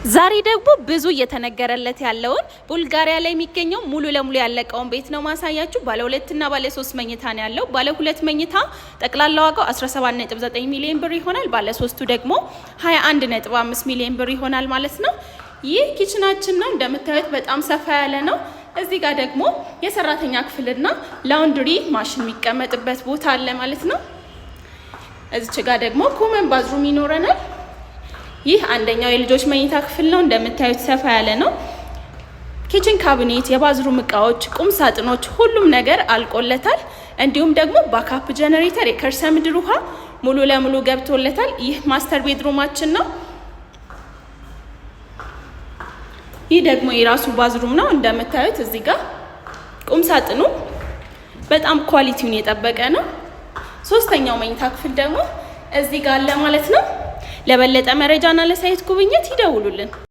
ዛሬ ደግሞ ብዙ እየተነገረለት ያለውን ቡልጋሪያ ላይ የሚገኘው ሙሉ ለሙሉ ያለቀውን ቤት ነው ማሳያችሁ። ባለ 2 እና ባለ 3 መኝታ ነው ያለው። ባለ 2 መኝታ ጠቅላላ ዋጋው 17.9 ሚሊዮን ብር ይሆናል። ባለ 3ቱ ደግሞ 21.5 ሚሊዮን ብር ይሆናል ማለት ነው። ይህ ኪችናችን ነው። እንደምታዩት በጣም ሰፋ ያለ ነው። እዚህ ጋር ደግሞ የሰራተኛ ክፍልና ላውንድሪ ማሽን የሚቀመጥበት ቦታ አለ ማለት ነው። እዚች ጋር ደግሞ ኮመን ባዝሩም ይኖረናል። ይህ አንደኛው የልጆች መኝታ ክፍል ነው። እንደምታዩት ሰፋ ያለ ነው። ኪችን ካቢኔት፣ የባዝሩም እቃዎች፣ ቁም ሳጥኖች ሁሉም ነገር አልቆለታል። እንዲሁም ደግሞ ባካፕ ጀነሬተር፣ የከርሰ ምድር ውሃ ሙሉ ለሙሉ ገብቶለታል። ይህ ማስተር ቤድሩማችን ነው። ይህ ደግሞ የራሱ ባዝሩም ነው። እንደምታዩት እዚህ ጋር ቁም ሳጥኑ በጣም ኳሊቲውን የጠበቀ ነው። ሶስተኛው መኝታ ክፍል ደግሞ እዚህ ጋር አለ ማለት ነው። ለበለጠ መረጃና ለሳይት ጉብኝት ይደውሉልን።